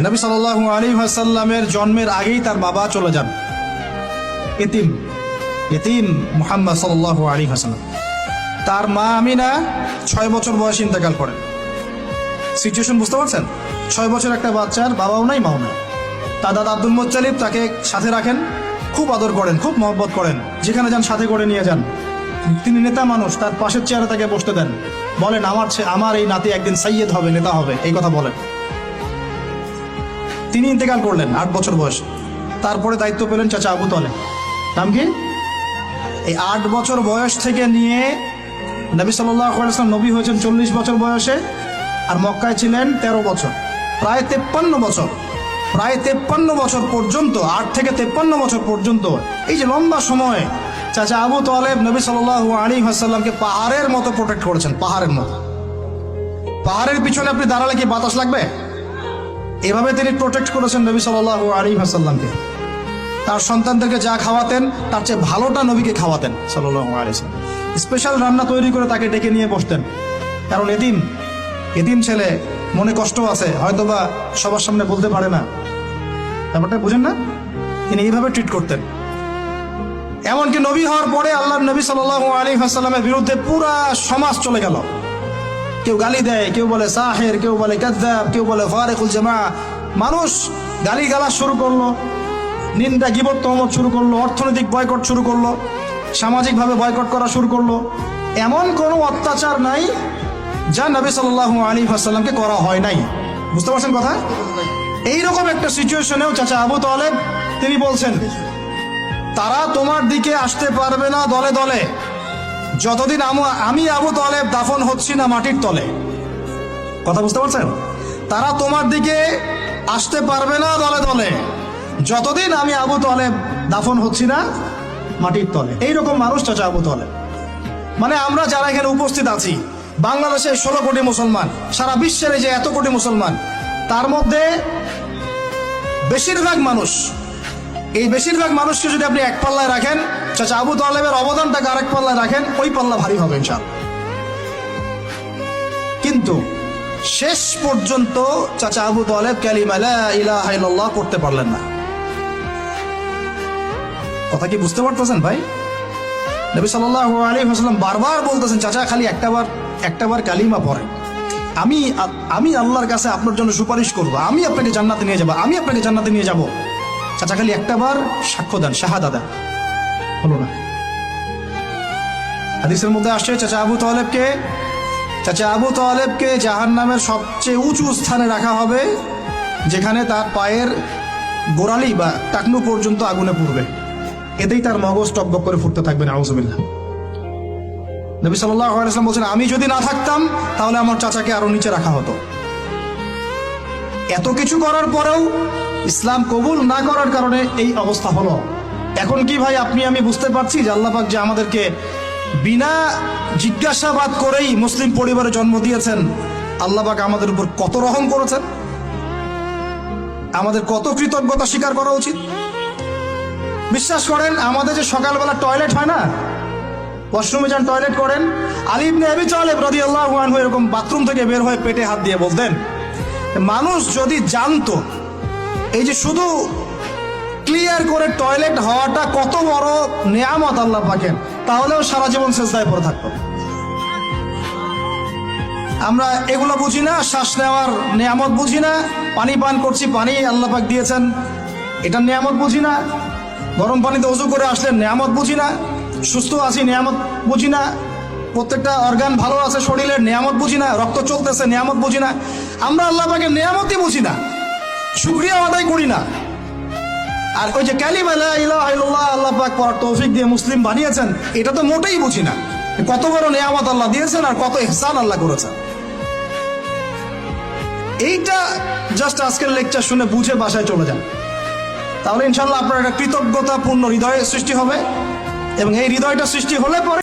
নবী সাল্লাল্লাহু আলাইহি ওয়াসাল্লামের জন্মের আগেই তার বাবা চলে যান, ইতিম মুহাম্মদ সাল্লাল্লাহু আলাইহি ওয়াসাল্লাম। তার মা আমিনা 6 বছর বয়সে ইন্তেকাল করেন। সিচুয়েশন বুঝতে পারছেন? 6 বছর একটা বাচ্চার বাবাও নাই মাও নাই। তার দাদা আব্দুল মুত্তালিব তাকে সাথে রাখেন, খুব আদর করেন, খুব মহব্বত করেন, যেখানে যান সাথে করে নিয়ে যান। তিনি নেতা মানুষ, তার পাশের চেয়ারে তাকে বসতে দেন, বলেন আমার এই নাতি একদিন সাইয়্যেদ হবে, নেতা হবে, এই কথা বলেন। তিনি ইন্তেকাল করলেন 8 বছর বয়সে। তারপরে দায়িত্ব পেলেন চাচা আবু তালেব। নাম কি? এই 8 বছর বয়স থেকে নিয়ে নবী সাল্লাল্লাহু আলাইহি ওয়াসাল্লাম নবী হয়েছেন 40 বছর বয়সে, আর মক্কায় ছিলেন 13 বছর, প্রায় 53 বছর। প্রায় 53 বছর পর্যন্ত, 8 থেকে 53 বছর পর্যন্ত এই যে লম্বা সময় চাচা আবু তালেব নবী সাল্লাল্লাহু আলাইহি ওয়াসাল্লামকে পাহাড়ের মতো প্রোটেক্ট করেছেন, পাহাড়ের মতো। পাহাড়ের পিছনে আপনি দাঁড়ালে কি বাতাস লাগবে? এভাবে তিনি প্রোটেক্ট করেছেন নবী সাল্লাল্লাহু আলাইহি ওয়াসাল্লামকে। তার সন্তানদেরকে যা খাওয়াতেন তার চেয়ে ভালোটা নবীকে খাওয়াতেন সাল্লাল্লাহু আলাইহি ওয়াসাল্লাম। স্পেশাল রান্না তৈরি করে তাকে ডেকে নিয়ে বসতেন, কারণ এতিম ছেলে, মনে কষ্ট আছে, হয়তোবা সবার সামনে বলতে পারে না, ব্যাপারটা বুঝেন না? তিনি এইভাবে ট্রিট করতেন। এমনকি নবী হওয়ার পরে আল্লাহর নবী সাল্লাল্লাহু আলাইহি ওয়াসাল্লামের বিরুদ্ধে পুরা সমাজ চলে গেল। কেউ গালি দেয়, কেউ বলে সাহের, কেউ বলে কাযযাব, কেউ বলে ফারিকুল জামা। মানুষ গালিগালাজ শুরু করলো, নিন্দা গীবত তহমত শুরু করলো, অর্থনৈতিক বয়কট শুরু করলো, সামাজিকভাবে বয়কট করা শুরু করলো। এমন কোনো অত্যাচার নাই যা নবী সাল্লাল্লাহু আলাইহি ওয়াসাল্লামকে করা হয় নাই। বুঝতে পারছেন কথা? এইরকম একটা সিচুয়েশনেও চাচা আবু তালেব তিনি বলছেন, তারা তোমার দিকে আসতে পারবে না দলে দলে যতদিন আমি আবু তালেব দাফন হচ্ছি না মাটির তলে। কথা বুঝতে পারছেন? তারা তোমার দিকে আসতে পারবে না দলে দলে যতদিন আমি আবু তালেব দাফন হচ্ছি না মাটির তলে। এইরকম মানুষ চাচা আবু তালেব। মানে আমরা যারা এখানে উপস্থিত আছি, বাংলাদেশে 16 কোটি মুসলমান, সারা বিশ্বের এই যে এত কোটি মুসলমান, তার মধ্যে বেশিরভাগ মানুষকে যদি আপনি এক পাল্লায় রাখেন, চাচা আবু তালেবের অবদানটাকে আরেক পাল্লায় রাখেন, ওই পাল্লা ভারী হবে ইনশাআল্লাহ। কিন্তু শেষ পর্যন্ত চাচা আবু তালেব কালিমা লা ইলাহা ইল্লাল্লাহ করতে পারলেন না। কথা কি বুঝতে পারতেছেন ভাই? নবী সাল্লাল্লাহু আলাইহি ওয়াসাল্লাম বারবার বলতেছেন, চাচা খালি একটাবার কালিমা পড়েন, আমি আল্লাহর কাছে আপনার জন্য সুপারিশ করব, আমি আপনাকে জান্নাতে নিয়ে যাব, চাচা খালি একটাবার সাক্ষ্য দেন, শাহাদা দেন। হলো না। হাদিসের মধ্যে আসছে চাচা আবু তালেবকে জাহান্নামের সবচেয়ে উঁচু স্থানে রাখা হবে, যেখানে তার পায়ের গোড়ালি বা টাকনু পর্যন্ত আগুনে পুড়বে, এতেই তার মগজ টকবক করে ফুটতে থাকবে। নাউযুবিল্লাহ। নবী সাল্লাল্লাহু আলাইহি ওয়াসাল্লাম বলেছেন, আমি যদি না থাকতাম তাহলে আমার চাচাকে আরো নিচে রাখা হতো। এত কিছু করার পরেও ইসলাম কবুল না করার কারণে এই অবস্থা হলো। এখন কি ভাই আমি বুঝতে পারছি যে আল্লাহ পাক যে আমাদেরকে বিনা জিজ্ঞাসাবাদ করেই মুসলিম পরিবারে জন্ম দিয়েছেন, আল্লাহ পাক আমাদের উপর কত রহম করেছেন, আমাদের কত কৃতজ্ঞতা স্বীকার করা উচিত। বিশ্বাস করেন, আমাদের যে সকালবেলা টয়লেট হয় না, ওয়াশরুমে যান, টয়লেট করেন, আলী ইবনে আবি তালেব রাদিয়াল্লাহু আনহু এরকম বাথরুম থেকে বের হয়ে পেটে হাত দিয়ে বলতেন, মানুষ যদি জানতো এই যে শুধু ক্লিয়ার করে টয়লেট হওয়াটা কত বড় নেয়ামত আল্লাহ পাকের, তাহলেও সারা জীবন সেজদায় পড়ে থাকতো। আমরা এগুলো বুঝি না, শ্বাস নেওয়ার নেয়ামত বুঝি না, পানি পান করছি, পানি আল্লাহ পাক দিয়েছেন, এটা নেয়ামত বুঝি না, গরম পানিতে ওযু করে আসলে নেয়ামত বুঝি না, সুস্থ আছি নেয়ামত বুঝি না, প্রত্যেকটা অর্গান ভালো আছে শরীরের নেয়ামত বুঝি না, রক্ত চলতেছে নেয়ামত বুঝি না। আমরা আল্লাহ পাকের নেয়ামতই বুঝি না, শুকরিয়া আদায় করি না। আর ওই যে কালিমা লা ইলাহা ইল্লাল্লাহ আল্লাহ পাক পড়ার তৌফিক দিয়ে মুসলিম বানিয়েছেন, এটা তো মোটেই বুঝি না। কত বড় নেয়ামত আল্লাহ দিয়েছেন আর কত ইহসান আল্লাহ করেছেন। এইটা জাস্ট আজকের লেকচার শুনে বুঝে বাসায় চলে যান, তাহলে ইনশাআল্লাহ আপনার একটা কৃতজ্ঞতাপূর্ণ হৃদয়ের সৃষ্টি হবে, এবং এই হৃদয়টা সৃষ্টি হলে পরে